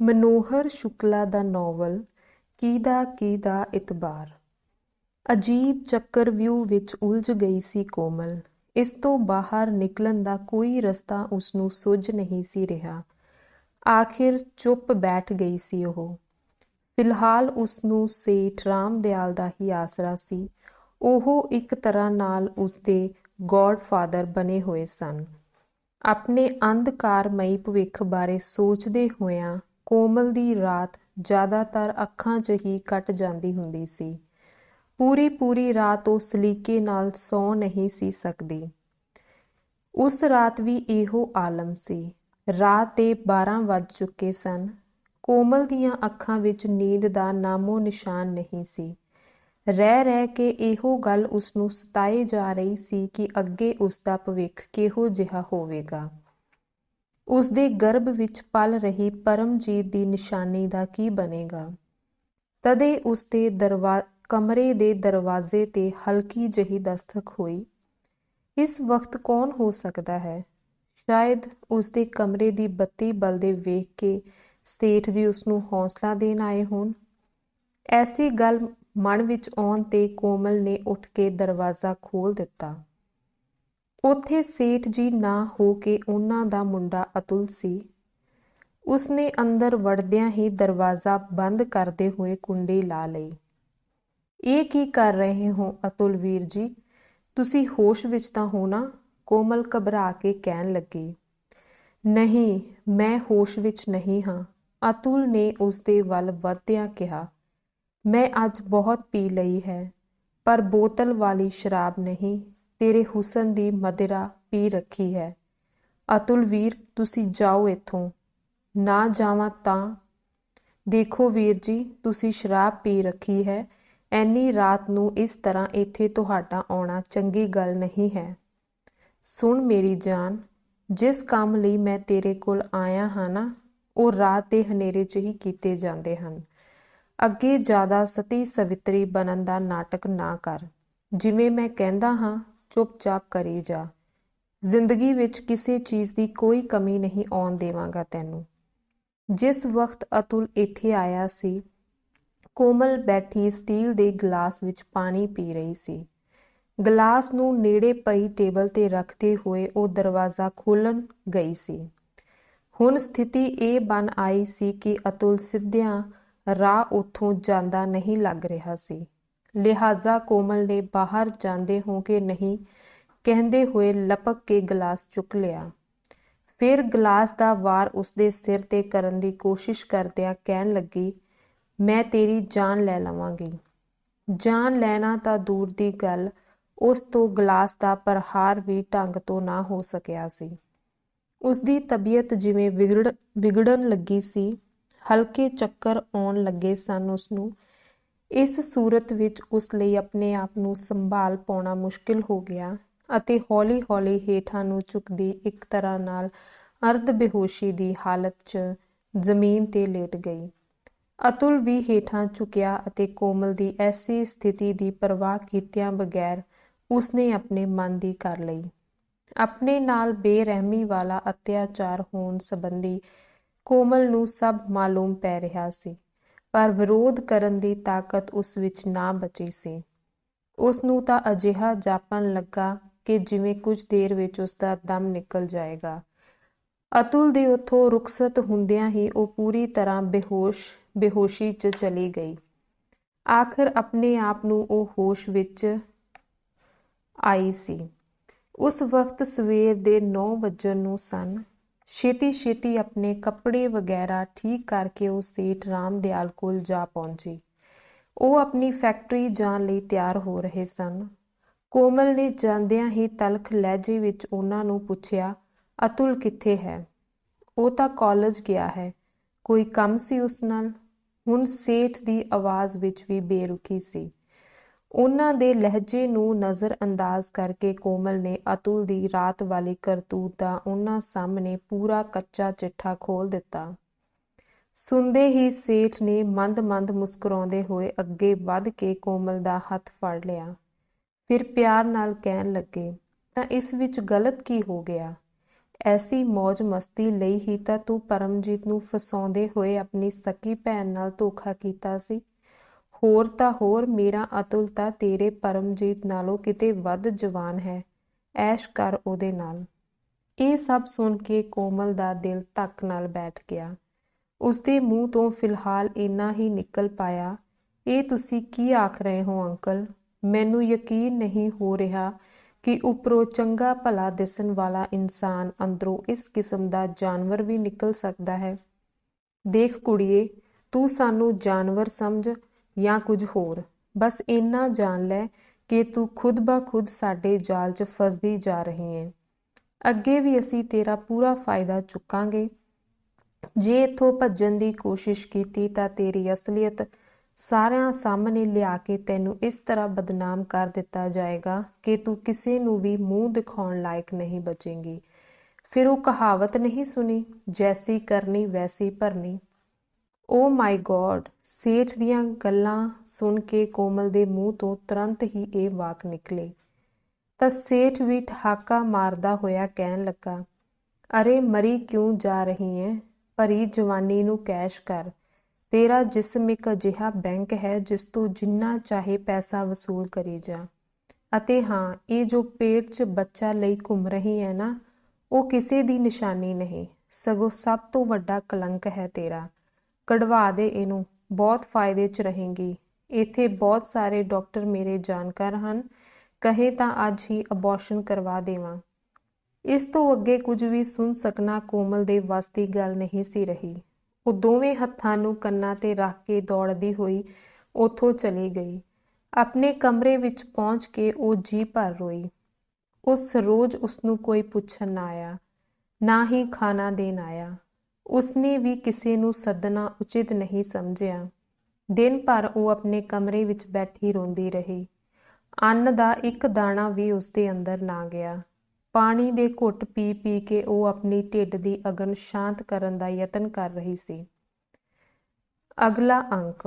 ਮਨੋਹਰ ਸ਼ੁਕਲਾ ਦਾ novel ਕੀ ਦਾ ਇਤਬਾਰ। ਅਜੀਬ ਚੱਕਰਵਿਊਹ ਵਿੱਚ ਉਲਝ ਗਈ ਸੀ ਕੋਮਲ। ਇਸ ਤੋਂ ਬਾਹਰ ਨਿਕਲਣ ਦਾ ਕੋਈ ਰਸਤਾ ਉਸਨੂੰ ਸੁੱਝ ਨਹੀਂ ਸੀ ਰਿਹਾ। ਆਖਿਰ ਚੁੱਪ ਬੈਠ ਗਈ ਸੀ ਉਹ। ਫਿਲਹਾਲ ਉਸਨੂੰ ਸੇਠ ਰਾਮ ਦਿਆਲ ਦਾ ਹੀ ਆਸਰਾ ਸੀ। ਉਹ ਇੱਕ ਤਰ੍ਹਾਂ ਨਾਲ ਉਸਦੇ ਗੌਡਫਾਦਰ ਬਣੇ ਹੋਏ ਸਨ। ਆਪਣੇ ਅੰਧਕਾਰਮਈ ਭਵਿੱਖ ਬਾਰੇ ਸੋਚਦੇ ਹੋਇਆਂ ਕੋਮਲ ਦੀ ਰਾਤ ਜ਼ਿਆਦਾਤਰ ਅੱਖਾਂ 'ਚ ਹੀ ਕੱਟ ਜਾਂਦੀ ਹੁੰਦੀ ਸੀ। ਪੂਰੀ ਰਾਤ ਉਹ ਸਲੀਕੇ ਨਾਲ ਸੌਂ ਨਹੀਂ ਸੀ ਸਕਦੀ। ਉਸ ਰਾਤ ਵੀ ਇਹੋ ਆਲਮ ਸੀ। ਰਾਤ ਦੇ 12 ਵੱਜ ਚੁੱਕੇ ਸਨ। ਕੋਮਲ ਦੀਆਂ ਅੱਖਾਂ ਵਿੱਚ ਨੀਂਦ ਦਾ ਨਾਮੋ ਨਿਸ਼ਾਨ ਨਹੀਂ ਸੀ। ਰਹਿ ਕੇ ਇਹੋ ਗੱਲ ਉਸਨੂੰ ਸਤਾਏ ਜਾ ਰਹੀ ਸੀ ਕਿ ਅੱਗੇ ਉਸਦਾ ਭਵਿੱਖ ਕਿਹੋ ਜਿਹਾ ਹੋਵੇਗਾ। ਉਸਦੇ ਗਰਭ ਵਿੱਚ ਪਲ ਰਹੀ ਪਰਮਜੀਤ ਦੀ ਨਿਸ਼ਾਨੀ ਦਾ ਕੀ ਬਣੇਗਾ। ਤਦੇ ਉਸਦੇ ਕਮਰੇ ਦੇ ਦਰਵਾਜ਼ੇ ਤੇ ਹਲਕੀ ਜਿਹੀ ਦਸਤਕ ਹੋਈ। ਇਸ ਵਕਤ ਕੌਣ ਹੋ ਸਕਦਾ ਹੈ? ਸ਼ਾਇਦ ਉਸਦੇ ਕਮਰੇ ਦੀ ਬੱਤੀ ਬਲਦੇ ਵੇਖ ਕੇ ਸੇਠ ਜੀ ਉਸਨੂੰ ਹੌਸਲਾ ਦੇਣ ਆਏ ਹੋਣ। ਐਸੀ ਗੱਲ ਮਨ ਵਿੱਚ ਆਉਣ ਤੇ ਕੋਮਲ ਨੇ ਉੱਠ ਕੇ ਦਰਵਾਜ਼ਾ ਖੋਲ੍ਹ ਦਿੱਤਾ। ਉੱਥੇ ਸੇਠ ਜੀ ਨਾ ਹੋ ਕੇ ਉਹਨਾਂ ਦਾ ਮੁੰਡਾ ਅਤੁਲ ਸੀ। ਉਸਨੇ ਅੰਦਰ ਵੜਦਿਆਂ ਹੀ ਦਰਵਾਜ਼ਾ ਬੰਦ ਕਰਦੇ ਹੋਏ ਕੁੰਡੀ ਲਾ ਲਈ। ਇਹ ਕੀ ਕਰ ਰਹੇ ਹੋ ਅਤੁਲ ਵੀਰ ਜੀ? ਤੁਸੀਂ ਹੋਸ਼ ਵਿੱਚ ਤਾਂ ਹੋ ਨਾ? ਕੋਮਲ ਘਬਰਾ ਕੇ ਕਹਿਣ ਲੱਗੀ। ਨਹੀਂ, ਮੈਂ ਹੋਸ਼ ਵਿੱਚ ਨਹੀਂ ਹਾਂ, ਅਤੁਲ ਨੇ ਉਸਦੇ ਵੱਲ ਵਧਦਿਆਂ ਕਿਹਾ। ਮੈਂ ਅੱਜ ਬਹੁਤ ਪੀ ਲਈ ਹੈ, ਪਰ ਬੋਤਲ ਵਾਲੀ ਸ਼ਰਾਬ ਨਹੀਂ, ਤੇਰੇ ਹੁਸਨ ਦੀ ਮਦਿਰਾ ਪੀ ਰੱਖੀ ਹੈ। ਅਤੁਲ ਵੀਰ, ਤੁਸੀਂ ਜਾਓ ਇੱਥੋਂ। ਨਾ ਜਾਵਾਂ ਤਾਂ? ਦੇਖੋ ਵੀਰ ਜੀ, ਤੁਸੀਂ ਸ਼ਰਾਬ ਪੀ ਰੱਖੀ ਹੈ। ਐਨੀ ਰਾਤ ਨੂੰ ਇਸ ਤਰ੍ਹਾਂ ਇੱਥੇ ਤੁਹਾਡਾ ਆਉਣਾ ਚੰਗੀ ਗੱਲ ਨਹੀਂ ਹੈ। ਸੁਣ ਮੇਰੀ ਜਾਨ, ਜਿਸ ਕੰਮ ਲਈ ਮੈਂ ਤੇਰੇ ਕੋਲ ਆਇਆ ਹਾਂ ਨਾ, ਉਹ ਰਾਤ ਦੇ ਹਨੇਰੇ 'ਚ ਹੀ ਕੀਤੇ ਜਾਂਦੇ ਹਨ। ਅੱਗੇ ਜ਼ਿਆਦਾ ਸਤੀ ਸਵਿਤਰੀ ਬਣਨ ਦਾ ਨਾਟਕ ਨਾ ਕਰ। ਜਿਵੇਂ ਮੈਂ ਕਹਿੰਦਾ ਹਾਂ ਚੁੱਪਚਾਪ ਕਰੀ ਜਾ। ਜ਼ਿੰਦਗੀ ਵਿੱਚ ਕਿਸੇ ਚੀਜ਼ ਦੀ ਕੋਈ ਕਮੀ ਨਹੀਂ ਆਉਣ ਦੇਵਾਂਗਾ ਤੈਨੂੰ। ਜਿਸ ਵਕਤ ਅਤੁਲ ਇੱਥੇ ਆਇਆ ਸੀ, ਕੋਮਲ ਬੈਠੀ ਸਟੀਲ ਦੇ ਗਲਾਸ ਵਿੱਚ ਪਾਣੀ ਪੀ ਰਹੀ ਸੀ। ਗਲਾਸ ਨੂੰ ਨੇੜੇ ਪਈ ਟੇਬਲ ਤੇ ਰੱਖਦੇ ਹੋਏ ਉਹ ਦਰਵਾਜ਼ਾ ਖੋਲ੍ਹਣ ਗਈ ਸੀ। ਹੁਣ ਸਥਿਤੀ ਇਹ ਬਣ ਆਈ ਸੀ ਕਿ ਅਤੁਲ ਸਿੱਧਿਆਂ ਰਾਹ ਉੱਥੋਂ ਜਾਂਦਾ ਨਹੀਂ ਲੱਗ ਰਿਹਾ ਸੀ। ਲਿਹਾਜ਼ਾ ਕੋਮਲ ਨੇ ਬਾਹਰ ਜਾਂਦੇ ਹੋ ਕੇ ਨਹੀਂ ਕਹਿੰਦੇ ਹੋਏ ਲਪਕ ਕੇ ਗਲਾਸ ਚੁੱਕ ਲਿਆ। ਫਿਰ ਗਲਾਸ ਦਾ ਵਾਰ ਉਸਦੇ ਸਿਰ ਤੇ ਕਰਨ ਦੀ ਕੋਸ਼ਿਸ਼ ਕਰਦਿਆਂ ਕਹਿਣ ਲੱਗੀ, ਮੈਂ ਤੇਰੀ ਜਾਨ ਲੈ ਲਵਾਂਗੀ। ਜਾਨ ਲੈਣਾ ਤਾਂ ਦੂਰ ਦੀ ਗੱਲ, ਉਸ ਤੋਂ ਗਲਾਸ ਦਾ ਪ੍ਰਹਾਰ ਵੀ ਢੰਗ ਤੋਂ ਨਾ ਹੋ ਸਕਿਆ ਸੀ। ਉਸਦੀ ਤਬੀਅਤ ਜਿਵੇਂ ਵਿਗੜਨ ਲੱਗੀ ਸੀ। ਹਲਕੇ ਚੱਕਰ ਆਉਣ ਲੱਗੇ ਸਨ ਉਸਨੂੰ। ਇਸ ਸੂਰਤ ਵਿੱਚ ਉਸ ਲਈ ਆਪਣੇ ਆਪ ਨੂੰ ਸੰਭਾਲ ਪਾਉਣਾ ਮੁਸ਼ਕਿਲ ਹੋ ਗਿਆ ਅਤੇ ਹੌਲੀ ਹੇਠਾਂ ਨੂੰ ਝੁਕਦੀ ਇੱਕ ਤਰ੍ਹਾਂ ਨਾਲ ਅਰਧ ਬੇਹੋਸ਼ੀ ਦੀ ਹਾਲਤ 'ਚ ਜ਼ਮੀਨ ਤੇ ਲੇਟ ਗਈ। ਅਤੁਲ ਵੀ ਹੇਠਾਂ ਝੁਕਿਆ ਅਤੇ ਕੋਮਲ ਦੀ ਐਸੀ ਸਥਿਤੀ ਦੀ ਪਰਵਾਹ ਕੀਤਿਆਂ ਬਗੈਰ ਉਸਨੇ ਆਪਣੇ ਮਨ ਦੀ ਕਰ ਲਈ। ਆਪਣੇ ਨਾਲ ਬੇਰਹਿਮੀ ਵਾਲਾ ਅਤਿਆਚਾਰ ਹੋਣ ਸੰਬੰਧੀ ਕੋਮਲ ਨੂੰ ਸਭ ਮਾਲੂਮ ਪੈ ਰਿਹਾ ਸੀ, ਪਰ ਵਿਰੋਧ ਕਰਨ ਦੀ ਤਾਕਤ ਉਸ ਵਿੱਚ ਨਾ ਬਚੀ ਸੀ। ਉਸਨੂੰ ਤਾਂ ਅਜਿਹਾ ਜਾਪਣ ਲੱਗਾ ਕਿ ਜਿਵੇਂ ਕੁਝ ਦੇਰ ਵਿੱਚ ਉਸਦਾ ਦਮ ਨਿਕਲ ਜਾਏਗਾ। ਅਤੁਲ ਦੇ ਉੱਥੋਂ ਰੁਖਸਤ ਹੁੰਦਿਆਂ ਹੀ ਉਹ ਪੂਰੀ ਤਰ੍ਹਾਂ ਬੇਹੋਸ਼ੀ 'ਚ ਚਲੀ ਗਈ। ਆਖਰ ਆਪਣੇ ਆਪ ਨੂੰ ਉਹ ਹੋਸ਼ ਵਿੱਚ ਆਈ ਸੀ। ਉਸ ਵਕਤ ਸਵੇਰ ਦੇ 9 ਵੱਜਣ ਨੂੰ ਸਨ। ਛੇਤੀ ਆਪਣੇ ਕੱਪੜੇ ਵਗੈਰਾ ਠੀਕ ਕਰਕੇ ਉਹ ਸੇਠ ਰਾਮ ਦਿਆਲ ਕੋਲ ਜਾ ਪਹੁੰਚੀ। ਉਹ ਆਪਣੀ ਫੈਕਟਰੀ ਜਾਣ ਲਈ ਤਿਆਰ ਹੋ ਰਹੇ ਸਨ। ਕੋਮਲ ਨੇ ਜਾਂਦਿਆਂ ਹੀ ਤਲਖ ਲਹਿਜੇ ਵਿੱਚ ਉਹਨਾਂ ਨੂੰ ਪੁੱਛਿਆ, ਅਤੁਲ ਕਿੱਥੇ ਹੈ? ਉਹ ਤਾਂ ਕਾਲਜ ਗਿਆ ਹੈ। ਕੋਈ ਕੰਮ ਸੀ ਉਸ ਨਾਲ? ਹੁਣ ਸੇਠ ਦੀ ਆਵਾਜ਼ ਵਿੱਚ ਵੀ ਬੇਰੁਖੀ ਸੀ। ਉਹਨਾਂ ਦੇ ਲਹਿਜੇ ਨੂੰ ਨਜ਼ਰ ਅੰਦਾਜ਼ ਕਰਕੇ ਕੋਮਲ ਨੇ ਅਤੁਲ ਦੀ ਰਾਤ ਵਾਲੀ ਕਰਤੂਤ ਦਾ ਉਹਨਾਂ ਸਾਹਮਣੇ ਪੂਰਾ ਕੱਚਾ ਚਿੱਠਾ ਖੋਲ੍ਹ ਦਿੱਤਾ। ਸੁਣਦੇ ਹੀ ਸੇਠ ਨੇ ਮੰਦ ਮੁਸਕਰਾਉਂਦੇ ਹੋਏ ਅੱਗੇ ਵੱਧ ਕੇ ਕੋਮਲ ਦਾ ਹੱਥ ਫੜ ਲਿਆ। ਫਿਰ ਪਿਆਰ ਨਾਲ ਕਹਿਣ ਲੱਗੇ, ਤਾਂ ਇਸ ਵਿੱਚ ਗਲਤ ਕੀ ਹੋ ਗਿਆ? ਐਸੀ ਮੌਜ ਮਸਤੀ ਲਈ ਹੀ ਤਾਂ ਤੂੰ ਪਰਮਜੀਤ ਨੂੰ ਫਸਾਉਂਦੇ ਹੋਏ ਆਪਣੀ ਸਕੀ ਭੈਣ ਨਾਲ ਧੋਖਾ ਕੀਤਾ ਸੀ। ਹੋਰ ਤਾਂ ਹੋਰ ਮੇਰਾ ਅਤੁਲ ਤਾਂ ਤੇਰੇ ਪਰਮਜੀਤ ਨਾਲੋਂ ਕਿਤੇ ਵੱਧ ਜਵਾਨ ਹੈ। ਐਸ਼ ਕਰ ਉਹਦੇ ਨਾਲ। ਇਹ ਸਭ ਸੁਣ ਕੇ ਕੋਮਲ ਦਾ ਦਿਲ ਧੱਕ ਨਾਲ ਬੈਠ ਗਿਆ। ਉਸਦੇ ਮੂੰਹ ਤੋਂ ਫਿਲਹਾਲ ਇੰਨਾ ਹੀ ਨਿਕਲ ਪਾਇਆ, ਇਹ ਤੁਸੀਂ ਕੀ ਆਖ ਰਹੇ ਹੋ ਅੰਕਲ? ਮੈਨੂੰ ਯਕੀਨ ਨਹੀਂ ਹੋ ਰਿਹਾ ਕਿ ਉੱਪਰੋਂ ਚੰਗਾ ਭਲਾ ਦਿਸਣ ਵਾਲਾ ਇਨਸਾਨ ਅੰਦਰੋਂ ਇਸ ਕਿਸਮ ਦਾ ਜਾਨਵਰ ਵੀ ਨਿਕਲ ਸਕਦਾ ਹੈ। ਦੇਖ ਕੁੜੀਏ, ਤੂੰ ਸਾਨੂੰ ਜਾਨਵਰ ਸਮਝ ਜਾਂ ਕੁਝ ਹੋਰ, ਬਸ ਇੰਨਾ ਜਾਣ ਲੈ ਕਿ ਤੂੰ ਖੁਦ ਬ ਖੁਦ ਸਾਡੇ ਜਾਲ 'ਚ ਫਸਦੀ ਜਾ ਰਹੀ ਹੈ। ਅੱਗੇ ਵੀ ਅਸੀਂ ਤੇਰਾ ਪੂਰਾ ਫਾਇਦਾ ਚੁੱਕਾਂਗੇ। ਜੇ ਇੱਥੋਂ ਭੱਜਣ ਦੀ ਕੋਸ਼ਿਸ਼ ਕੀਤੀ ਤਾਂ ਤੇਰੀ ਅਸਲੀਅਤ ਸਾਰਿਆਂ ਸਾਹਮਣੇ ਲਿਆ ਕੇ ਤੈਨੂੰ ਇਸ ਤਰ੍ਹਾਂ ਬਦਨਾਮ ਕਰ ਦਿੱਤਾ ਜਾਏਗਾ ਕਿ ਤੂੰ ਕਿਸੇ ਨੂੰ ਵੀ ਮੂੰਹ ਦਿਖਾਉਣ ਲਾਇਕ ਨਹੀਂ ਬਚੇਂਗੀ। ਫਿਰ ਉਹ ਕਹਾਵਤ ਨਹੀਂ ਸੁਣੀ, ਜੈਸੀ ਕਰਨੀ ਵੈਸੀ ਭਰਨੀ। ਓ ਮਾਈ ਗॉड! ਸੇਠ ਦੀਆਂ ਗੱਲਾਂ ਸੁਣ ਕੇ ਕੋਮਲ ਦੇ ਮੂੰਹ ਤੋਂ ਤੁਰੰਤ ਹੀ ਇਹ ਵਾਕ ਨਿਕਲੇ। ਤਾਂ ਸੇਠ ਵੀ ਠਹਾਕਾ ਮਾਰਦਾ ਹੋਇਆ ਕਹਿਣ ਲੱਗਾ, ਅਰੇ ਮਰੀ ਕਿਉਂ ਜਾ ਰਹੀ ਹੈ? ਭਰੀ ਜਵਾਨੀ ਨੂੰ ਕੈਸ਼ ਕਰ। ਤੇਰਾ ਜਿਸਮ ਇੱਕ ਅਜਿਹਾ ਬੈਂਕ ਹੈ ਜਿਸ ਤੋਂ ਜਿੰਨਾ ਚਾਹੇ ਪੈਸਾ ਵਸੂਲ ਕਰੀ ਜਾ। ਅਤੇ ਹਾਂ, ਇਹ ਜੋ ਪੇਟ 'ਚ ਬੱਚਾ ਲਈ ਘੁੰਮ ਰਹੀ ਹੈ ਨਾ, ਉਹ ਕਿਸੇ ਦੀ ਨਿਸ਼ਾਨੀ ਨਹੀਂ, ਸਗੋਂ ਸਭ ਤੋਂ ਵੱਡਾ ਕਲੰਕ ਹੈ ਤੇਰਾ। ਕਢਵਾ ਦੇ ਇਹਨੂੰ, ਬਹੁਤ ਫਾਇਦੇ 'ਚ ਰਹੇਂਗੀ। ਇੱਥੇ ਬਹੁਤ ਸਾਰੇ ਡਾਕਟਰ ਮੇਰੇ ਜਾਣਕਾਰ ਹਨ, ਕਹੇ ਤਾਂ ਅੱਜ ਹੀ ਅਬੋਰਸ਼ਨ ਕਰਵਾ ਦੇਵਾਂ। ਇਸ ਤੋਂ ਅੱਗੇ ਕੁਝ ਵੀ ਸੁਣ ਸਕਣਾ ਕੋਮਲ ਦੇ ਵੱਸ ਦੀ ਗੱਲ ਨਹੀਂ ਸੀ ਰਹੀ। ਉਹ ਦੋਵੇਂ ਹੱਥਾਂ ਨੂੰ ਕੰਨਾਂ 'ਤੇ ਰੱਖ ਕੇ ਦੌੜਦੀ ਹੋਈ ਉੱਥੋਂ ਚਲੀ ਗਈ। ਆਪਣੇ ਕਮਰੇ ਵਿੱਚ ਪਹੁੰਚ ਕੇ ਉਹ ਜੀ ਭਰ ਰੋਈ। ਉਸ ਰੋਜ਼ ਉਸਨੂੰ ਕੋਈ ਪੁੱਛਣ ਨਾ ਆਇਆ, ਨਾ ਹੀ ਖਾਣਾ ਦੇਣ ਆਇਆ। ਉਸਨੇ ਵੀ ਕਿਸੇ ਨੂੰ ਸੱਦਣਾ ਉਚਿਤ ਨਹੀਂ ਸਮਝਿਆ। ਦਿਨ ਭਰ ਉਹ ਆਪਣੇ ਕਮਰੇ ਵਿੱਚ ਬੈਠੀ ਰੋਂਦੀ ਰਹੀ। ਅੰਨ ਦਾ ਇੱਕ ਦਾਣਾ ਵੀ ਉਸਦੇ ਅੰਦਰ ਨਾ ਗਿਆ। ਪਾਣੀ ਦੇ ਘੁੱਟ ਪੀ ਪੀ ਕੇ ਉਹ ਆਪਣੀ ਢਿੱਡ ਦੀ ਅਗਨ ਸ਼ਾਂਤ ਕਰਨ ਦਾ ਯਤਨ ਕਰ ਰਹੀ ਸੀ। ਅਗਲਾ ਅੰਕ।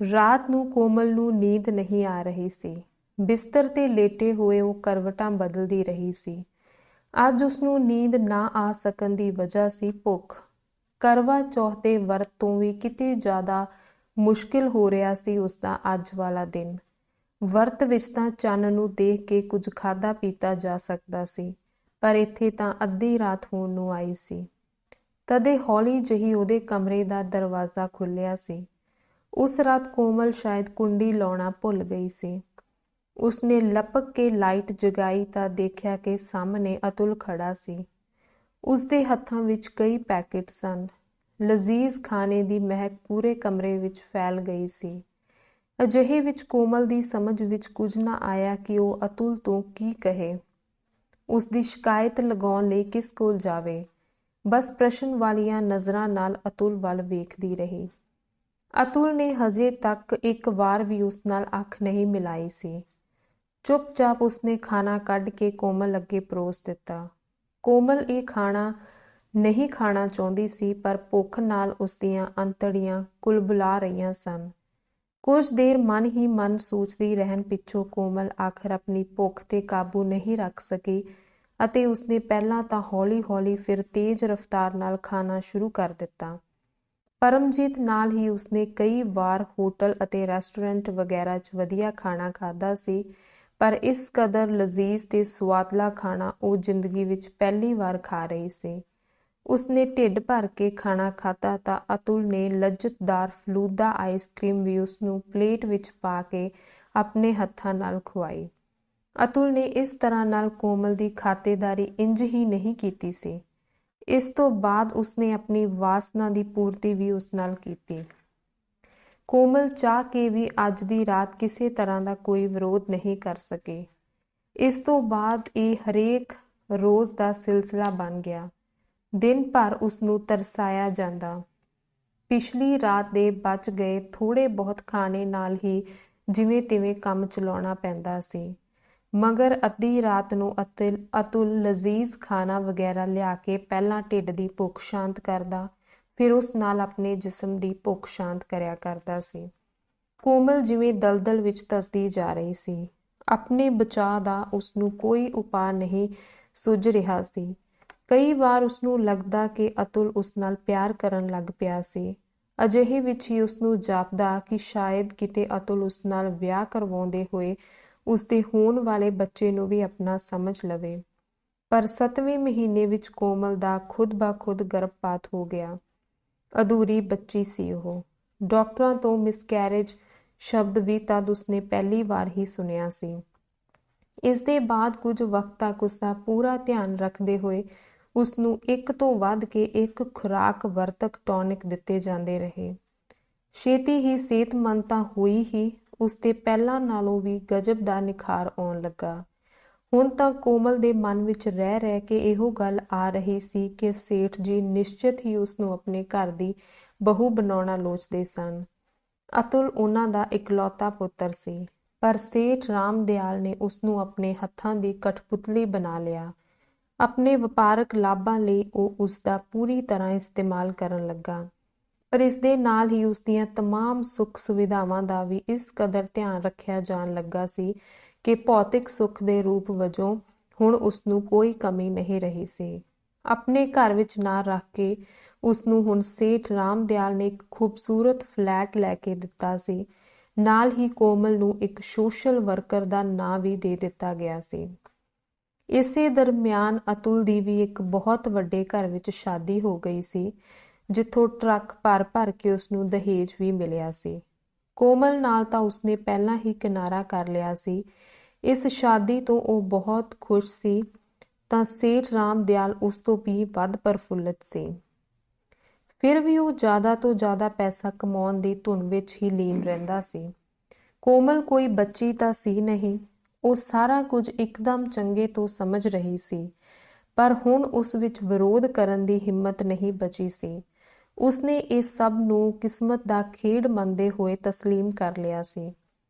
ਰਾਤ ਨੂੰ ਕੋਮਲ ਨੂੰ ਨੀਂਦ ਨਹੀਂ ਆ ਰਹੀ ਸੀ। ਬਿਸਤਰ 'ਤੇ ਲੇਟੇ ਹੋਏ ਉਹ ਕਰਵਟਾਂ ਬਦਲਦੀ ਰਹੀ ਸੀ। ਅੱਜ ਉਸਨੂੰ ਨੀਂਦ ਨਾ ਆ ਸਕਣ ਦੀ ਵਜ੍ਹਾ ਸੀ ਭੁੱਖ। ਕਰਵਾ ਚੌਥ ਦੇ ਵਰਤ ਤੋਂ ਵੀ ਕਿਤੇ ਜ਼ਿਆਦਾ ਮੁਸ਼ਕਿਲ ਹੋ ਰਿਹਾ ਸੀ ਉਸਦਾ ਅੱਜ ਵਾਲਾ ਦਿਨ। ਵਰਤ ਵਿੱਚ ਤਾਂ ਚੰਨ ਨੂੰ ਦੇਖ ਕੇ ਕੁਝ ਖਾਧਾ ਪੀਤਾ ਜਾ ਸਕਦਾ ਸੀ, ਪਰ ਇੱਥੇ ਤਾਂ ਅੱਧੀ ਰਾਤ ਹੋਣ ਨੂੰ ਆਈ ਸੀ। ਤਦੇ ਹੌਲੀ ਜਿਹੀ ਉਹਦੇ ਕਮਰੇ ਦਾ ਦਰਵਾਜ਼ਾ ਖੁੱਲ੍ਹਿਆ ਸੀ। ਉਸ ਰਾਤ ਕੋਮਲ ਸ਼ਾਇਦ ਕੁੰਡੀ ਲਾਉਣਾ ਭੁੱਲ ਗਈ ਸੀ। ਉਸਨੇ ਲਪਕ ਕੇ ਲਾਈਟ ਜਗਾਈ ਤਾਂ ਦੇਖਿਆ ਕਿ ਸਾਹਮਣੇ ਅਤੁਲ ਖੜਾ ਸੀ। ਉਸਦੇ ਹੱਥਾਂ ਵਿੱਚ ਕਈ ਪੈਕੇਟ ਸਨ। ਲਜ਼ੀਜ਼ ਖਾਣੇ ਦੀ ਮਹਿਕ ਪੂਰੇ ਕਮਰੇ ਵਿੱਚ ਫੈਲ ਗਈ ਸੀ। ਅਜਿਹੇ ਵਿੱਚ ਕੋਮਲ ਦੀ ਸਮਝ ਵਿੱਚ ਕੁਝ ਨਾ ਆਇਆ ਕਿ ਉਹ ਅਤੁਲ ਤੋਂ ਕੀ ਕਹੇ। ਉਸਦੀ ਸ਼ਿਕਾਇਤ ਲਗਾਉਣ ਲਈ ਕਿਸ ਕੋਲ ਜਾਵੇ। ਬਸ ਪ੍ਰਸ਼ਨ ਵਾਲੀਆਂ ਨਜ਼ਰਾਂ ਨਾਲ ਅਤੁਲ ਵੱਲ ਵੇਖਦੀ ਰਹੀ। ਅਤੁਲ ਨੇ ਹਜੇ ਤੱਕ ਇੱਕ ਵਾਰ ਵੀ ਉਸ ਨਾਲ ਅੱਖ ਨਹੀਂ ਮਿਲਾਈ ਸੀ। ਚੁੱਪਚਾਪ ਉਸਨੇ ਖਾਣਾ ਕੱਢ ਕੇ ਕੋਮਲ ਅੱਗੇ ਪਰੋਸ ਦਿੱਤਾ। ਕੋਮਲ ਇਹ ਖਾਣਾ ਨਹੀਂ ਖਾਣਾ ਚਾਹੁੰਦੀ ਸੀ, ਪਰ ਭੁੱਖ ਨਾਲ ਉਸਦੀਆਂ ਅੰਤੜੀਆਂ ਕੁਲਬੁਲਾ ਰਹੀਆਂ ਸਨ। ਕੁਝ ਦੇਰ ਮਨ ਹੀ ਮਨ ਸੋਚਦੀ ਰਹਿਣ ਪਿੱਛੋਂ ਕੋਮਲ ਆਖਰ ਆਪਣੀ ਭੁੱਖ 'ਤੇ ਕਾਬੂ ਨਹੀਂ ਰੱਖ ਸਕੀ ਅਤੇ ਉਸਨੇ ਪਹਿਲਾਂ ਤਾਂ ਹੌਲੀ-ਹੌਲੀ ਫਿਰ ਤੇਜ਼ ਰਫ਼ਤਾਰ ਨਾਲ ਖਾਣਾ ਸ਼ੁਰੂ ਕਰ ਦਿੱਤਾ। ਪਰਮਜੀਤ ਨਾਲ ਹੀ ਉਸਨੇ ਕਈ ਵਾਰ ਹੋਟਲ ਅਤੇ ਰੈਸਟੋਰੈਂਟ ਵਗੈਰਾ 'ਚ ਵਧੀਆ ਖਾਣਾ ਖਾਧਾ ਸੀ, ਪਰ ਇਸ ਕਦਰ ਲਜ਼ੀਜ਼ ਤੇ ਸੁਆਦਲਾ ਖਾਣਾ ਉਹ ਜ਼ਿੰਦਗੀ ਵਿੱਚ ਪਹਿਲੀ ਵਾਰ ਖਾ ਰਹੀ ਸੀ। ਉਸਨੇ ਢਿੱਡ ਭਰ ਕੇ ਖਾਣਾ ਖਾਧਾ ਤਾਂ ਅਤੁਲ ਨੇ ਲੱਜ਼ਤਦਾਰ ਫਲੂਦਾ ਆਈਸਕ੍ਰੀਮ ਵੀ ਉਸਨੂੰ ਪਲੇਟ ਵਿੱਚ ਪਾ ਕੇ ਆਪਣੇ ਹੱਥਾਂ ਨਾਲ ਖੁਆਈ। ਅਤੁਲ ਨੇ ਇਸ ਤਰ੍ਹਾਂ ਨਾਲ ਕੋਮਲ ਦੀ ਖਾਤੇਦਾਰੀ ਇੰਜ ਹੀ ਨਹੀਂ ਕੀਤੀ ਸੀ। ਇਸ ਤੋਂ ਬਾਅਦ ਉਸਨੇ ਆਪਣੀ ਵਾਸਨਾ ਦੀ ਪੂਰਤੀ ਵੀ ਉਸ ਨਾਲ ਕੀਤੀ। ਕੋਮਲ ਚਾਹ ਕੇ ਵੀ ਅੱਜ ਦੀ ਰਾਤ ਕਿਸੇ ਤਰ੍ਹਾਂ ਦਾ ਕੋਈ ਵਿਰੋਧ ਨਹੀਂ ਕਰ ਸਕੇ। ਇਸ ਤੋਂ ਬਾਅਦ ਇਹ ਹਰੇਕ ਰੋਜ਼ ਦਾ ਸਿਲਸਿਲਾ ਬਣ ਗਿਆ। ਦਿਨ ਭਰ ਉਸਨੂੰ ਤਰਸਾਇਆ ਜਾਂਦਾ। ਪਿਛਲੀ ਰਾਤ ਦੇ ਬਚ ਗਏ ਥੋੜ੍ਹੇ ਬਹੁਤ ਖਾਣੇ ਨਾਲ ਹੀ ਜਿਵੇਂ ਤਿਵੇਂ ਕੰਮ ਚਲਾਉਣਾ ਪੈਂਦਾ ਸੀ। ਮਗਰ ਅੱਧੀ ਰਾਤ ਨੂੰ ਅਤੁਲ ਲਜ਼ੀਜ਼ ਖਾਣਾ ਵਗੈਰਾ ਲਿਆ ਕੇ ਪਹਿਲਾਂ ਢਿੱਡ ਦੀ ਭੁੱਖ ਸ਼ਾਂਤ ਕਰਦਾ, ਫਿਰ ਉਸ ਨਾਲ ਆਪਣੇ ਜਿਸਮ ਦੀ ਭੁੱਖ ਸ਼ਾਂਤ ਕਰਿਆ ਕਰਦਾ ਸੀ। ਕੋਮਲ ਜਿਵੇਂ ਦਲਦਲ ਵਿੱਚ ਧੱਸਦੀ ਜਾ ਰਹੀ ਸੀ। ਆਪਣੇ ਬਚਾਅ ਦਾ ਉਸਨੂੰ ਕੋਈ ਉਪਾਅ ਨਹੀਂ ਸੁੱਝ ਰਿਹਾ ਸੀ। ਕਈ ਵਾਰ ਉਸਨੂੰ ਲੱਗਦਾ ਕਿ ਅਤੁਲ ਉਸ ਨਾਲ ਪਿਆਰ ਕਰਨ ਲੱਗ ਪਿਆ ਸੀ। ਅਜਿਹੇ ਵਿੱਚ ਹੀ ਉਸਨੂੰ ਜਾਪਦਾ ਕਿ ਸ਼ਾਇਦ ਕਿਤੇ ਅਤੁਲ ਉਸ ਨਾਲ ਵਿਆਹ ਕਰਵਾਉਂਦੇ ਹੋਏ ਉਸਦੇ ਹੋਣ ਵਾਲੇ ਬੱਚੇ ਨੂੰ ਵੀ ਆਪਣਾ ਸਮਝ ਲਵੇ। ਪਰ 7ਵੇਂ ਮਹੀਨੇ ਵਿੱਚ ਕੋਮਲ ਦਾ ਖੁਦ ਬ ਖੁਦ ਗਰਭਪਾਤ ਹੋ ਗਿਆ। ਅਧੂਰੀ ਬੱਚੀ ਸੀ ਉਹ। ਡਾਕਟਰਾਂ ਤੋਂ ਮਿਸਕੈਰੇਜ ਸ਼ਬਦ ਵੀ ਤਦ ਉਸਨੇ ਪਹਿਲੀ ਵਾਰ ਹੀ ਸੁਣਿਆ ਸੀ। ਇਸ ਦੇ ਬਾਅਦ ਕੁਝ ਵਕਤ ਤੱਕ ਉਸਦਾ ਪੂਰਾ ਧਿਆਨ ਰੱਖਦੇ ਹੋਏ ਉਸਨੂੰ ਇੱਕ ਤੋਂ ਵੱਧ ਕੇ ਇੱਕ ਖੁਰਾਕ ਵਰਤਕ ਟੌਨਿਕ ਦਿੱਤੇ ਜਾਂਦੇ ਰਹੇ। ਛੇਤੀ ਹੀ ਸਿਹਤਮੰਦ ਤਾਂ ਹੋਈ ਹੀ, ਉਸਦੇ ਪਹਿਲਾਂ ਨਾਲੋਂ ਵੀ ਗਜਬ ਦਾ ਨਿਖਾਰ ਆਉਣ ਲੱਗਾ। ਹੁਣ ਤਾਂ ਕੋਮਲ ਦੇ ਮਨ ਵਿੱਚ ਰਹਿ ਰਹਿ ਕੇ ਇਹੋ ਗੱਲ ਆ ਰਹੀ ਸੀ ਕਿ ਸੇਠ ਜੀ ਨਿਸ਼ਚਿਤ ਹੀ ਉਸਨੂੰ ਆਪਣੇ ਘਰ ਦੀ ਬਹੂ ਬਣਾਉਣਾ ਲੋਚਦੇ ਸਨ। ਅਤੁਲ ਉਹਨਾਂ ਦਾ ਇਕਲੌਤਾ ਪੁੱਤਰ ਸੀ, ਪਰ ਸੇਠ ਰਾਮ ਦਿਆਲ ਨੇ ਉਸਨੂੰ ਆਪਣੇ ਹੱਥਾਂ ਦੀ ਕਠਪੁਤਲੀ ਬਣਾ ਲਿਆ। ਆਪਣੇ ਵਪਾਰਕ ਲਾਭਾਂ ਲਈ ਉਹ ਉਸਦਾ ਪੂਰੀ ਤਰ੍ਹਾਂ ਇਸਤੇਮਾਲ ਕਰਨ ਲੱਗਾ, ਪਰ ਇਸ ਦੇ ਨਾਲ ਹੀ ਉਸਦੀਆਂ ਤਮਾਮ ਸੁੱਖ ਸੁਵਿਧਾਵਾਂ ਦਾ ਵੀ ਇਸ ਕਦਰ ਧਿਆਨ ਰੱਖਿਆ ਜਾਣ ਲੱਗਾ ਸੀ ਕਿ ਭੌਤਿਕ ਸੁੱਖ ਦੇ ਰੂਪ ਵਜੋਂ ਹੁਣ ਉਸਨੂੰ ਕੋਈ ਕਮੀ ਨਹੀਂ ਰਹੀ ਸੀ। ਆਪਣੇ ਘਰ ਵਿੱਚ ਨਾ ਰੱਖ ਕੇ ਉਸਨੂੰ ਹੁਣ ਸੇਠ ਰਾਮ ਦਿਆਲ ਨੇ ਇੱਕ ਖੂਬਸੂਰਤ ਫਲੈਟ ਲੈ ਕੇ ਦਿੱਤਾ ਸੀ। ਨਾਲ ਹੀ ਕੋਮਲ ਨੂੰ ਇੱਕ ਸੋਸ਼ਲ ਵਰਕਰ ਦਾ ਨਾਂ ਵੀ ਦੇ ਦਿੱਤਾ ਗਿਆ ਸੀ। ਇਸੇ ਦਰਮਿਆਨ ਅਤੁਲ ਦੀ ਵੀ ਇੱਕ ਬਹੁਤ ਵੱਡੇ ਘਰ ਵਿੱਚ ਸ਼ਾਦੀ ਹੋ ਗਈ ਸੀ, ਜਿੱਥੋਂ ਟਰੱਕ ਭਰ ਭਰ ਕੇ ਉਸਨੂੰ ਦਹੇਜ ਵੀ ਮਿਲਿਆ ਸੀ। ਕੋਮਲ ਨਾਲ ਤਾਂ ਉਸਨੇ ਪਹਿਲਾਂ ਹੀ ਕਿਨਾਰਾ ਕਰ ਲਿਆ ਸੀ। ਇਸ ਸ਼ਾਦੀ ਤੋਂ ਉਹ ਬਹੁਤ ਖੁਸ਼ ਸੀ, ਤਾਂ ਸੇਠ ਰਾਮ ਦਿਆਲ ਉਸ ਤੋਂ ਵੀ ਵੱਧ ਪ੍ਰਫੁੱਲਤ ਸੀ। ਫਿਰ ਵੀ ਉਹ ਜ਼ਿਆਦਾ ਤੋਂ ਜ਼ਿਆਦਾ ਪੈਸਾ ਕਮਾਉਣ ਦੀ ਧੁਨ ਵਿੱਚ ਹੀ ਲੀਨ ਰਹਿੰਦਾ ਸੀ। ਕੋਮਲ ਕੋਈ ਬੱਚੀ ਤਾਂ ਸੀ ਨਹੀਂ, ਉਹ ਸਾਰਾ ਕੁਝ ਇੱਕਦਮ ਚੰਗੇ ਤੋਂ ਸਮਝ ਰਹੀ ਸੀ, ਪਰ ਹੁਣ ਉਸ ਵਿੱਚ ਵਿਰੋਧ ਕਰਨ ਦੀ ਹਿੰਮਤ ਨਹੀਂ ਬਚੀ ਸੀ। ਉਸਨੇ ਇਹ ਸਭ ਨੂੰ ਕਿਸਮਤ ਦਾ ਖੇਡ ਮੰਨਦੇ ਹੋਏ ਤਸਲੀਮ ਕਰ ਲਿਆ ਸੀ।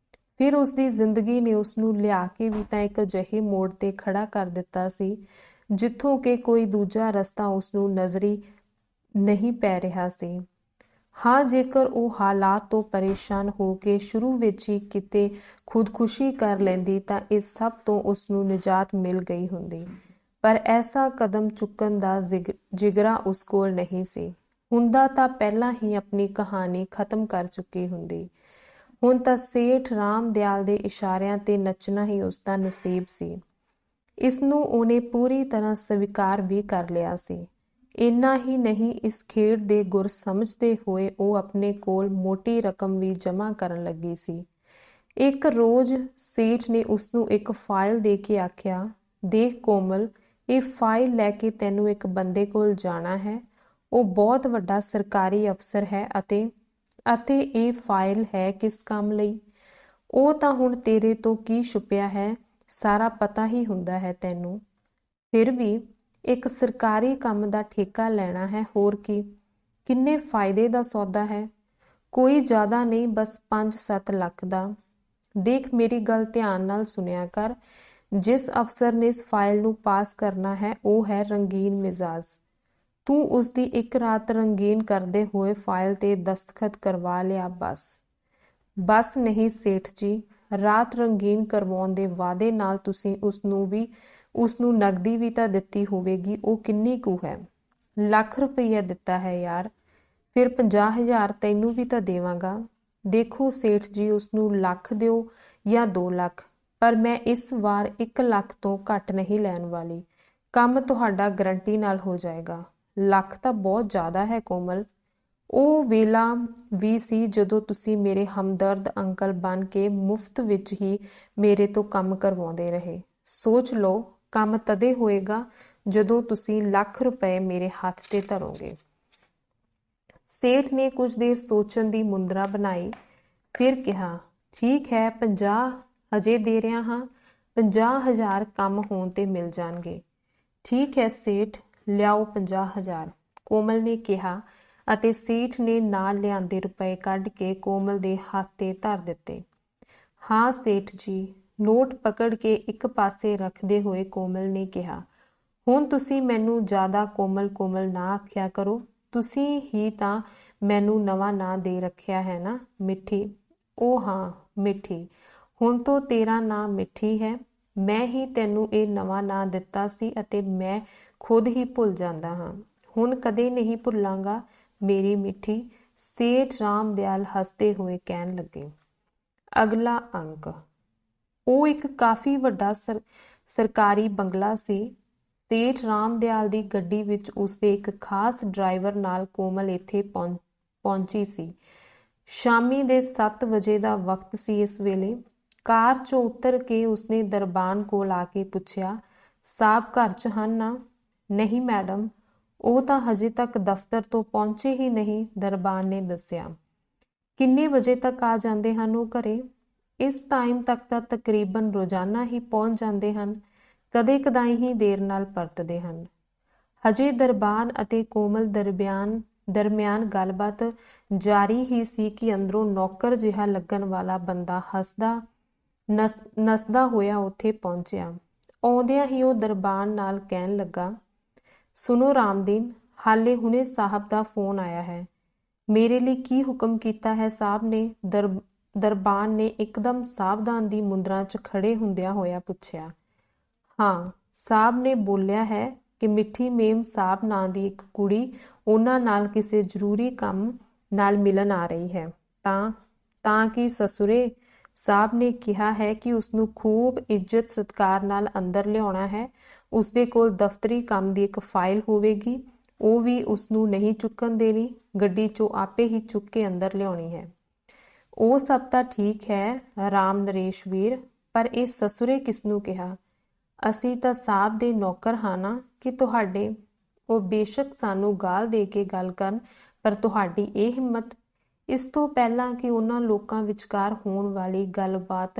ਫਿਰ ਉਸਦੀ ਜ਼ਿੰਦਗੀ ਨੇ ਉਸਨੂੰ ਲਿਆ ਕੇ ਵੀ ਤਾਂ ਇੱਕ ਅਜਿਹੇ ਮੋੜ ਤੇ ਖੜਾ ਕਰ ਦਿੱਤਾ ਸੀ, ਜਿੱਥੋਂ ਕਿ ਕੋਈ ਦੂਜਾ ਰਸਤਾ ਉਸਨੂੰ ਨਜ਼ਰੀ ਨਹੀਂ ਪੈ ਰਿਹਾ ਸੀ। ਹਾਂ, ਜੇਕਰ ਉਹ ਹਾਲਾਤ ਤੋਂ ਪਰੇਸ਼ਾਨ ਹੋ ਕੇ ਸ਼ੁਰੂ ਵਿੱਚ ਹੀ ਕਿਤੇ ਖੁਦਕੁਸ਼ੀ ਕਰ ਲੈਂਦੀ ਤਾਂ ਇਸ ਸਭ ਤੋਂ ਉਸਨੂੰ ਨਿਜਾਤ ਮਿਲ ਗਈ ਹੁੰਦੀ, ਪਰ ਐਸਾ ਕਦਮ ਚੁੱਕਣ ਦਾ ਜਿਗਰਾ ਉਸ ਕੋਲ ਨਹੀਂ ਸੀ। ਹੁੰਦਾ ਤਾਂ ਪਹਿਲਾਂ ਹੀ ਆਪਣੀ ਕਹਾਣੀ ਖਤਮ ਕਰ ਚੁੱਕੀ ਹੁੰਦੀ। ਹੁਣ ਤਾਂ ਸੇਠ ਰਾਮ ਦਿਆਲ ਦੇ ਇਸ਼ਾਰਿਆਂ ਤੇ ਨੱਚਣਾ ਹੀ ਉਸਦਾ ਨਸੀਬ ਸੀ। ਇਸ ਨੂੰ ਉਹਨੇ ਪੂਰੀ ਤਰ੍ਹਾਂ ਸਵੀਕਾਰ ਵੀ ਕਰ ਲਿਆ ਸੀ। ਇੰਨਾ ਹੀ ਨਹੀਂ, ਇਸ ਖੇਡ ਦੇ ਗੁਰ ਸਮਝਦੇ ਹੋਏ ਉਹ ਆਪਣੇ ਕੋਲ ਮੋਟੀ ਰਕਮ ਵੀ ਜਮ੍ਹਾਂ ਕਰਨ ਲੱਗੀ ਸੀ। ਇੱਕ ਰੋਜ਼ ਸੇਠ ਨੇ ਉਸਨੂੰ ਇੱਕ ਫਾਈਲ ਦੇ ਕੇ ਆਖਿਆ, ਦੇਖ ਕੋਮਲ, ਇਹ ਫਾਈਲ ਲੈ ਕੇ ਤੈਨੂੰ ਇੱਕ ਬੰਦੇ ਕੋਲ ਜਾਣਾ ਹੈ। ਉਹ ਬਹੁਤ ਵੱਡਾ ਸਰਕਾਰੀ ਅਫਸਰ ਹੈ ਅਤੇ ਇਹ ਫਾਈਲ ਹੈ ਕਿਸ ਕੰਮ ਲਈ? ਉਹ ਤਾਂ ਹੁਣ ਤੇਰੇ ਤੋਂ ਕੀ ਛੁਪਿਆ ਹੈ, ਸਾਰਾ ਪਤਾ ਹੀ ਹੁੰਦਾ ਹੈ ਤੈਨੂੰ। ਫਿਰ ਵੀ ਇੱਕ ਸਰਕਾਰੀ ਕੰਮ ਦਾ ਠੇਕਾ ਲੈਣਾ ਹੈ, ਹੋਰ ਕੀ। ਕਿੰਨੇ ਫਾਇਦੇ ਦਾ ਸੌਦਾ ਹੈ? ਕੋਈ ਜ਼ਿਆਦਾ ਨਹੀਂ, ਬਸ 5-7 ਲੱਖ ਦਾ। ਦੇਖ, ਮੇਰੀ ਗੱਲ ਧਿਆਨ ਨਾਲ ਸੁਣਿਆ ਕਰ। ਜਿਸ ਅਫਸਰ ਨੇ ਇਸ ਫਾਈਲ ਨੂੰ ਪਾਸ ਕਰਨਾ ਹੈ ਉਹ ਹੈ ਰੰਗੀਨ ਮਿਜ਼ਾਜ। ਤੂੰ ਉਸਦੀ ਇੱਕ ਰਾਤ ਰੰਗੀਨ ਕਰਦੇ ਹੋਏ ਫਾਈਲ ਤੇ ਦਸਤਖਤ ਕਰਵਾ ਲਿਆ, ਬਸ ਨਹੀਂ ਸੇਠ ਜੀ, ਰਾਤ ਰੰਗੀਨ ਕਰਵਾਉਣ ਦੇ ਵਾਅਦੇ ਨਾਲ ਤੁਸੀਂ ਉਸਨੂੰ ਨਗਦੀ ਵੀ ਤਾਂ ਦਿੱਤੀ ਹੋਵੇਗੀ। ਉਹ ਕਿੰਨੀ ਕੁ ਹੈ? ਲੱਖ ਰੁਪਈਆ ਦਿੱਤਾ ਹੈ ਯਾਰ। ਫਿਰ 50,000 ਤੈਨੂੰ ਵੀ ਤਾਂ ਦੇਵਾਂਗਾ। ਦੇਖੋ ਸੇਠ ਜੀ, ਉਸਨੂੰ ਲੱਖ ਦਿਓ ਜਾਂ 2 ਲੱਖ, ਪਰ ਮੈਂ ਇਸ ਵਾਰ 1 ਲੱਖ ਤੋਂ ਘੱਟ ਨਹੀਂ ਲੈਣ ਵਾਲੀ। ਕੰਮ ਤੁਹਾਡਾ ਗਰੰਟੀ ਨਾਲ ਹੋ ਜਾਏਗਾ। ਲੱਖ ਤਾਂ ਬਹੁਤ ਜ਼ਿਆਦਾ ਹੈ ਕੋਮਲ। ਉਹ ਵੇਲਾ ਵੀ ਸੀ ਜਦੋਂ ਤੁਸੀਂ ਮੇਰੇ ਹਮਦਰਦ ਅੰਕਲ ਬਣ ਕੇ ਮੁਫਤ ਵਿੱਚ ਹੀ ਮੇਰੇ ਤੋਂ ਕੰਮ ਕਰਵਾਉਂਦੇ ਰਹੇ। ਸੋਚ ਲਓ, ਕੰਮ ਤਦੇ ਹੋਏਗਾ ਜਦੋਂ ਤੁਸੀਂ ਲੱਖ ਰੁਪਏ ਮੇਰੇ ਹੱਥ ਤੇ ਧਰੋਗੇ। ਸੇਠ ਨੇ ਕੁਝ ਦੇਰ ਸੋਚਣ ਦੀ ਮੁੰਦਰਾ ਬਣਾਈ, ਫਿਰ ਕਿਹਾ, ਠੀਕ ਹੈ, 50 ਹਜੇ ਦੇ ਰਿਹਾ ਹਾਂ। 50,000 ਕੰਮ ਹੋਣ ਤੇ ਮਿਲ ਜਾਣਗੇ। ਠੀਕ ਹੈ ਸੇਠ, ਲਿਆਓ 50,000, ਕੋਮਲ ਨੇ ਕਿਹਾ ਅਤੇ ਸੇਠ ਨੇ ਨਾਲ ਲਿਆਂਦੇ ਰੁਪਏ ਕੱਢ ਕੇ ਕੋਮਲ ਦੇ ਹੱਥ ਤੇ ਧਰ ਦਿੱਤੇ। ਹਾਂ ਸੇਠ ਜੀ, ਨੋਟ ਪਕੜ ਕੇ ਇੱਕ ਪਾਸੇ ਰੱਖਦੇ ਹੋਏ ਕੋਮਲ ਨੇ ਕਿਹਾ, ਹੁਣ ਤੁਸੀਂ ਮੈਨੂੰ ਜ਼ਿਆਦਾ ਕੋਮਲ ਨਾ ਆਖਿਆ ਕਰੋ। ਤੁਸੀਂ ਹੀ ਤਾਂ ਮੈਨੂੰ ਨਵਾਂ ਨਾਂ ਦੇ ਰੱਖਿਆ ਹੈ ਨਾ, ਮਿੱਠੀ। ਉਹ ਹਾਂ, ਮਿੱਠੀ। ਹੁਣ ਤੋਂ ਤੇਰਾ ਨਾਂ ਮਿੱਠੀ ਹੈ। ਮੈਂ ਹੀ ਤੈਨੂੰ ਇਹ ਨਵਾਂ ਨਾਂ ਦਿੱਤਾ ਸੀ ਅਤੇ ਮੈਂ ਖੁਦ ਹੀ ਭੁੱਲ ਜਾਂਦਾ ਹਾਂ। ਹੁਣ ਕਦੇ ਨਹੀਂ ਭੁੱਲਾਂਗਾ ਮੇਰੀ ਮਿੱਠੀ, ਸੇਠ ਰਾਮ ਦਿਆਲ ਹੱਸਦੇ ਹੋਏ ਕਹਿਣ ਲੱਗੇ। ਅਗਲਾ ਅੰਕ। ਉਹ ਇੱਕ ਕਾਫੀ ਵੱਡਾ ਸਰਕਾਰੀ ਬੰਗਲਾ ਸੀ। ਸੇਠ ਰਾਮ ਦਿਆਲ ਦੀ ਗੱਡੀ ਵਿੱਚ ਉਸਦੇ ਇੱਕ ਖਾਸ ਡਰਾਈਵਰ ਨਾਲ ਕੋਮਲ ਇੱਥੇ ਪਹੁੰਚੀ ਸੀ। ਸ਼ਾਮੀ ਦੇ 7 ਵਜੇ ਦਾ ਵਕਤ ਸੀ। ਇਸ ਵੇਲੇ ਕਾਰ 'ਚੋਂ ਉਤਰ ਕੇ ਉਸਨੇ ਦਰਬਾਨ ਕੋਲ ਆ ਕੇ ਪੁੱਛਿਆ, ਸਾਹਿਬ ਘਰ 'ਚ ਹਨ ਨਾ? ਨਹੀਂ ਮੈਡਮ, ਉਹ ਤਾਂ ਹਜੇ ਤੱਕ ਦਫ਼ਤਰ ਤੋਂ ਪਹੁੰਚੇ ਹੀ ਨਹੀਂ, ਦਰਬਾਨ ਨੇ ਦੱਸਿਆ। ਕਿੰਨੇ ਵਜੇ ਤੱਕ ਆ ਜਾਂਦੇ ਹਨ ਉਹ ਘਰੇ? ਇਸ ਟਾਈਮ ਤੱਕ ਤਾਂ ਤਕਰੀਬਨ ਰੋਜ਼ਾਨਾ ਹੀ ਪਹੁੰਚ ਜਾਂਦੇ ਹਨ, ਕਦੇ ਕਦਾਈ ਹੀ ਦੇਰ ਨਾਲ ਪਰਤਦੇ ਹਨ। ਹਜੇ ਦਰਬਾਨ ਅਤੇ ਕੋਮਲ ਦਰਮਿਆਨ ਗੱਲਬਾਤ ਜਾਰੀ ਹੀ ਸੀ ਕਿ ਅੰਦਰੋਂ ਨੌਕਰ ਜਿਹਾ ਲੱਗਣ ਵਾਲਾ ਬੰਦਾ ਹੱਸਦਾ ਨੱਸਦਾ ਹੋਇਆ ਉੱਥੇ ਪਹੁੰਚਿਆ। ਆਉਂਦਿਆਂ ਹੀ ਉਹ ਦਰਬਾਨ ਨਾਲ ਕਹਿਣ ਲੱਗਾ, ਸੁਣੋ ਰਾਮਦੀਨ, ਹਾਲੇ ਹੁਣੇ ਸਾਹਿਬ ਦਾ ਫੋਨ ਆਇਆ ਹੈ। ਮੇਰੇ ਲਈ ਕੀ ਹੁਕਮ ਕੀਤਾ ਹੈ ਸਾਹਿਬ ਨੇ? ਦਰਬਾਨ ਨੇ ਇੱਕਦਮ ਸਾਵਧਾਨ ਦੀ ਮੁਦਰਾ 'ਚ ਖੜੇ ਹੁੰਦਿਆਂ ਹੋਇਆ ਪੁੱਛਿਆ। ਹਾਂ, ਸਾਹਿਬ ਨੇ ਬੋਲਿਆ ਹੈ ਕਿ ਮਿੱਠੀ ਮੇਮ ਸਾਹਿਬ ਨਾਂ ਦੀ ਇੱਕ ਕੁੜੀ ਉਹਨਾਂ ਨਾਲ ਕਿਸੇ ਜ਼ਰੂਰੀ ਕੰਮ ਨਾਲ ਮਿਲਣ ਆ ਰਹੀ ਹੈ। ਤਾਂ ਕਿ ਸਸੁਰੇ ਸਾਹਿਬ ਨੇ ਕਿਹਾ ਹੈ ਕਿ ਉਸਨੂੰ ਖੂਬ ਇੱਜ਼ਤ ਸਤਿਕਾਰ ਨਾਲ ਅੰਦਰ ਲਿਆਉਣਾ ਹੈ। ਉਸਦੇ ਕੋਲ ਦਫ਼ਤਰੀ ਕੰਮ ਦੀ ਇੱਕ ਫਾਈਲ ਹੋਵੇਗੀ, ਉਹ ਵੀ ਉਸਨੂੰ ਨਹੀਂ ਚੁੱਕਣ ਦੇਣੀ, ਗੱਡੀ 'ਚੋਂ ਆਪੇ ਹੀ ਚੁੱਕ ਕੇ ਅੰਦਰ ਲਿਆਉਣੀ ਹੈ। ਉਹ ਸਭ ਤਾਂ ਠੀਕ ਹੈ ਰਾਮ ਨਰੇਸ਼ ਵੀਰ, ਪਰ ਇਹ ਸਸੁਰੇ ਕਿਸਨੂੰ ਕਿਹਾ? ਅਸੀਂ ਤਾਂ ਸਾਹਿਬ ਦੇ ਨੌਕਰ ਹਾਂ ਨਾ ਕਿ ਤੁਹਾਡੇ? ਉਹ ਬੇਸ਼ੱਕ ਸਾਨੂੰ ਗਾਲ ਦੇ ਕੇ ਗੱਲ ਕਰਨ, ਪਰ ਤੁਹਾਡੀ ਇਹ ਹਿੰਮਤ? ਇਸ ਤੋਂ ਪਹਿਲਾਂ ਕਿ ਉਹਨਾਂ ਲੋਕਾਂ ਵਿਚਕਾਰ ਹੋਣ ਵਾਲੀ ਗੱਲਬਾਤ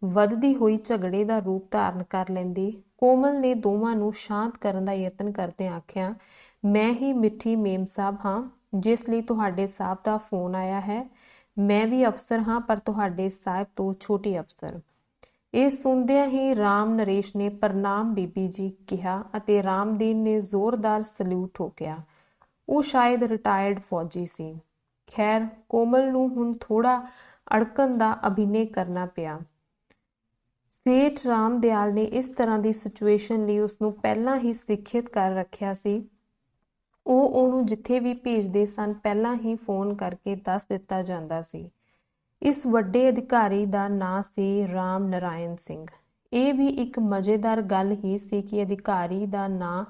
ਵੱਧਦੀ ਹੋਈ ਝਗੜੇ ਦਾ ਰੂਪ ਧਾਰਨ ਕਰ ਲੈਂਦੀ, ਕੋਮਲ ਨੇ ਦੋਵਾਂ ਨੂੰ ਸ਼ਾਂਤ ਕਰਨ ਦਾ ਯਤਨ ਕਰਦੇ ਆਖਿਆ, ਮੈਂ ਹੀ ਮਿੱਠੀ ਮੇਮ ਸਾਹਿਬ ਹਾਂ ਜਿਸ ਲਈ ਤੁਹਾਡੇ ਸਾਹਿਬ ਦਾ ਫੋਨ ਆਇਆ ਹੈ। ਮੈਂ ਵੀ ਅਫਸਰ ਹਾਂ, ਪਰ ਤੁਹਾਡੇ ਸਾਹਿਬ ਤੋਂ ਛੋਟੀ ਅਫਸਰ। ਇਹ ਸੁਣਦਿਆਂ ਹੀ ਰਾਮ ਨਰੇਸ਼ ਨੇ ਪ੍ਰਣਾਮ ਬੀਬੀ ਜੀ ਕਿਹਾ ਅਤੇ ਰਾਮਦੀਨ ਨੇ ਜ਼ੋਰਦਾਰ ਸਲੂਟ ਠੋਕਿਆ। ਉਹ ਸ਼ਾਇਦ ਰਿਟਾਇਰਡ ਫੌਜੀ ਸੀ। ਖੈਰ, ਕੋਮਲ ਨੂੰ ਹੁਣ ਥੋੜਾ ਅੜਕਣ ਦਾ ਅਭਿਨੈ ਕਰਨਾ ਪਿਆ। ਸੇਠ ਰਾਮ ਦਿਆਲ ਨੇ ਇਸ ਤਰ੍ਹਾਂ ਦੀ ਸਿਚੁਏਸ਼ਨ ਲਈ ਉਸਨੂੰ ਪਹਿਲਾਂ ਹੀ ਸਿੱਖਿਅਤ ਕਰ ਰੱਖਿਆ ਸੀ। ਉਹ ਉਹਨੂੰ ਜਿੱਥੇ ਵੀ ਭੇਜਦੇ ਸਨ ਪਹਿਲਾਂ ਹੀ ਫੋਨ ਕਰਕੇ ਦੱਸ ਦਿੱਤਾ ਜਾਂਦਾ ਸੀ। ਇਸ ਵੱਡੇ ਅਧਿਕਾਰੀ ਦਾ ਨਾਂ ਸੀ ਰਾਮ ਨਰਾਇਣ ਸਿੰਘ। ਇਹ ਵੀ ਇੱਕ ਮਜ਼ੇਦਾਰ ਗੱਲ ਹੀ ਸੀ ਕਿ ਅਧਿਕਾਰੀ ਦਾ ਨਾਂ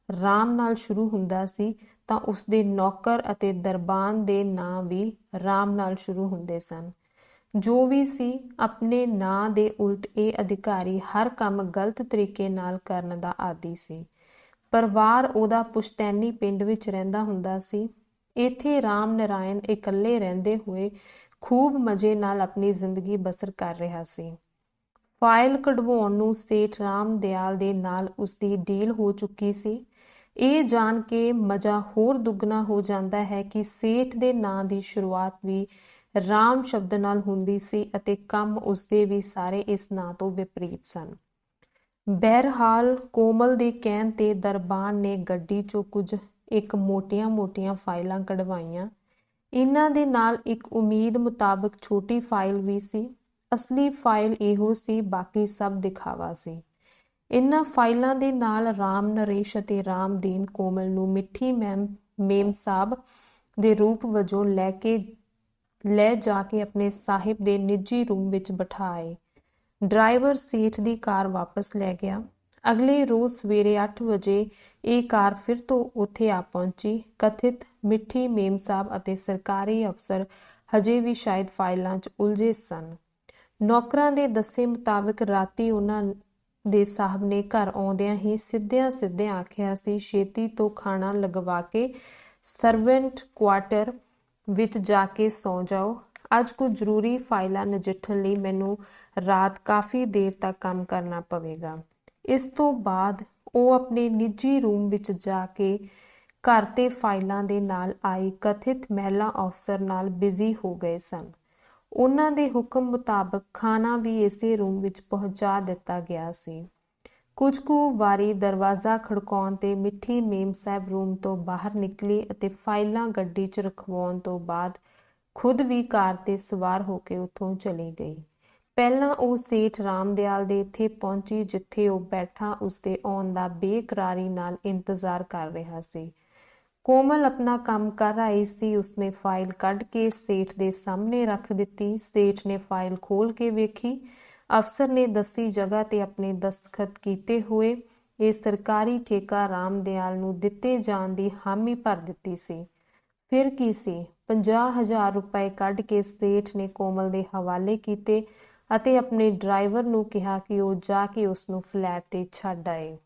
ਰਾਮ ਨਾਲ ਸ਼ੁਰੂ ਹੁੰਦਾ ਸੀ ਤਾਂ ਉਸਦੇ ਨੌਕਰ ਅਤੇ ਦਰਬਾਨ ਦੇ ਨਾਂ ਵੀ ਰਾਮ ਨਾਲ ਸ਼ੁਰੂ ਹੁੰਦੇ ਸਨ। ਜੋ ਵੀ ਸੀ, ਆਪਣੇ ਨਾਂ ਦੇ ਉਲਟ ਇਹ ਅਧਿਕਾਰੀ ਹਰ ਕੰਮ ਗਲਤ ਤਰੀਕੇ ਨਾਲ ਕਰਨ ਦਾ ਆਦੀ ਸੀ। ਪਰਿਵਾਰ ਉਹਦਾ ਪੁਸ਼ਤੈਨੀ ਪਿੰਡ ਵਿੱਚ ਰਹਿੰਦਾ ਹੁੰਦਾ ਸੀ। ਇੱਥੇ ਰਾਮ ਨਰਾਇਣ ਇਕੱਲੇ ਰਹਿੰਦੇ ਹੋਏ ਖੂਬ ਮਜ਼ੇ ਨਾਲ ਆਪਣੀ ਜ਼ਿੰਦਗੀ ਬਸਰ ਕਰ ਰਿਹਾ ਸੀ। ਫਾਈਲ ਕਢਵਾਉਣ ਨੂੰ ਸੇਠ ਰਾਮ ਦਿਆਲ ਦੇ ਨਾਲ ਉਸਦੀ ਡੀਲ ਹੋ ਚੁੱਕੀ ਸੀ। ਇਹ ਜਾਣ ਕੇ ਮਜ਼ਾ ਹੋਰ ਦੁੱਗਣਾ ਹੋ ਜਾਂਦਾ ਹੈ ਕਿ ਸੇਠ ਦੇ ਨਾਂ ਦੀ ਸ਼ੁਰੂਆਤ ਵੀ ਰਾਮ ਸ਼ਬਦ ਨਾਲ ਹੁੰਦੀ ਸੀ ਅਤੇ ਕੰਮ ਉਸਦੇ ਵੀ ਸਾਰੇ ਇਸ ਨਾਂ ਤੋਂ ਵਿਪਰੀਤ ਸਨ। ਬਹਿਰਹਾਲ, ਕੋਮਲ ਦੇ ਕਹਿਣ ਤੇ ਦਰਬਾਨ ਨੇ ਗੱਡੀ 'ਚੋਂ ਇੱਕ ਮੋਟੀਆਂ ਫਾਈਲਾਂ ਕਢਵਾਈਆਂ। ਇਹਨਾਂ ਦੇ ਨਾਲ ਇੱਕ ਉਮੀਦ ਮੁਤਾਬਕ ਛੋਟੀ ਫਾਈਲ ਵੀ ਸੀ। ਅਸਲੀ ਫਾਈਲ ਇਹੋ ਸੀ, ਬਾਕੀ ਸਭ ਦਿਖਾਵਾ ਸੀ। ਇਹਨਾਂ ਫਾਈਲਾਂ ਦੇ ਨਾਲ ਰਾਮ ਨਰੇਸ਼ ਅਤੇ ਰਾਮਦੀਨ ਕੋਮਲ ਨੂੰ ਮਿੱਠੀ ਮੇਮ ਸਾਹਿਬ ਦੇ ਰੂਪ ਵਜੋਂ ਲੈ ਜਾ ਕੇ ਆਪਣੇ ਸਾਹਿਬ ਦੇ ਨਿੱਜੀ ਰੂਮ ਵਿੱਚ ਬਿਠਾਏ। ਡਰਾਈਵਰ ਸੇਠ ਦੀ ਕਾਰ ਵਾਪਸ ਲੈ ਗਿਆ। ਅਗਲੇ ਰੋਜ਼ ਸਵੇਰੇ 8 ਵਜੇ ਇਹ ਕਾਰ ਫਿਰ ਤੋਂ ਉੱਥੇ ਆ ਪਹੁੰਚੀ। ਕਥਿਤ ਮਿੱਠੀ ਮੇਮ ਸਾਹਿਬ ਅਤੇ ਸਰਕਾਰੀ ਅਫਸਰ ਹਜੇ ਵੀ ਸ਼ਾਇਦ ਫਾਈਲਾਂ 'ਚ ਉਲਝੇ ਸਨ। ਨੌਕਰਾਂ ਦੇ ਦੱਸੇ ਮੁਤਾਬਕ ਰਾਤੀ ਉਹਨਾਂ ਦੇ ਸਾਹਿਬ ਨੇ ਘਰ ਆਉਂਦਿਆਂ ਹੀ ਸਿੱਧਿਆਂ ਆਖਿਆ ਸੀ, ਛੇਤੀ ਤੋਂ ਖਾਣਾ ਲਗਵਾ ਕੇ ਸਰਵੈਂਟ ਕੁਆਰਟਰ ਵਿੱਚ ਜਾ ਕੇ ਸੌਂ ਜਾਓ। ਅੱਜ ਕੁਝ ਜ਼ਰੂਰੀ ਫਾਈਲਾਂ ਨਜਿੱਠਣ ਲਈ ਮੈਨੂੰ ਰਾਤ ਕਾਫੀ ਦੇਰ ਤੱਕ ਕੰਮ ਕਰਨਾ ਪਵੇਗਾ। ਇਸ ਤੋਂ ਬਾਅਦ ਉਹ ਆਪਣੇ ਨਿੱਜੀ ਰੂਮ ਵਿੱਚ ਜਾ ਕੇ ਘਰ ਤੇ ਫਾਈਲਾਂ ਦੇ ਨਾਲ ਆਈ ਕਥਿਤ ਮਹਿਲਾ ਅਫਸਰ ਨਾਲ ਬਿਜ਼ੀ ਹੋ ਗਏ ਸਨ। ਉਹਨਾਂ ਦੇ ਹੁਕਮ ਮੁਤਾਬਕ ਖਾਣਾ ਵੀ ਇਸੇ ਰੂਮ ਵਿੱਚ ਪਹੁੰਚਾ ਦਿੱਤਾ ਗਿਆ ਸੀ। ਕੁਝ ਕੁ ਵਾਰੀ ਦਰਵਾਜ਼ਾ ਖੜਕਾਉਣ ਤੇ ਮਿੱਠੀ ਮੇਮ ਸਾਹਿਬ ਰੂਮ ਤੋਂ ਬਾਹਰ ਨਿਕਲੀ ਅਤੇ ਫਾਈਲਾਂ ਗੱਡੀ 'ਚ ਰਖਵਾਉਣ ਤੋਂ ਬਾਅਦ ਖੁਦ ਵੀ ਕਾਰ ਤੇ ਸਵਾਰ ਹੋ ਕੇ ਉੱਥੋਂ ਚਲੀ ਗਈ। ਪਹਿਲਾਂ ਉਹ ਸੇਠ ਰਾਮਦਿਆਲ ਦੇ ਇੱਥੇ ਪਹੁੰਚੀ, ਜਿੱਥੇ ਉਹ ਬੈਠਾ ਉਸਦੇ ਆਉਣ ਦਾ ਬੇਕਰਾਰੀ ਨਾਲ ਇੰਤਜ਼ਾਰ ਕਰ ਰਿਹਾ ਸੀ। ਕੋਮਲ ਆਪਣਾ ਕੰਮ ਕਰ ਆਈ ਸੀ। ਉਸਨੇ ਫਾਈਲ ਕੱਢ ਕੇ ਸੇਠ ਦੇ ਸਾਹਮਣੇ ਰੱਖ ਦਿੱਤੀ। ਸੇਠ ਨੇ ਫਾਈਲ ਖੋਲ੍ਹ ਕੇ ਵੇਖੀ। ਅਫਸਰ ਨੇ ਦੱਸੀ ਜਗ੍ਹਾ ਤੇ ਆਪਣੇ ਦਸਤਖਤ ਕੀਤੇ ਹੋਏ ਇਹ ਸਰਕਾਰੀ ਠੇਕਾ ਰਾਮਦਿਆਲ ਨੂੰ ਦਿੱਤੇ ਜਾਣ ਦੀ ਹਾਮੀ ਭਰ ਦਿੱਤੀ ਸੀ। ਫਿਰ ਕੀ ਸੀ? 50,000 ਰੁਪਏ ਕੱਢ ਕੇ ਸੇਠ ਨੇ ਕੋਮਲ ਦੇ ਹਵਾਲੇ ਕੀਤੇ ਅਤੇ ਆਪਣੇ ਡਰਾਈਵਰ ਨੂੰ ਕਿਹਾ ਕਿ ਉਹ ਜਾ ਕੇ ਉਸਨੂੰ ਫਲੈਟ ਤੇ ਛੱਡ ਆਏ।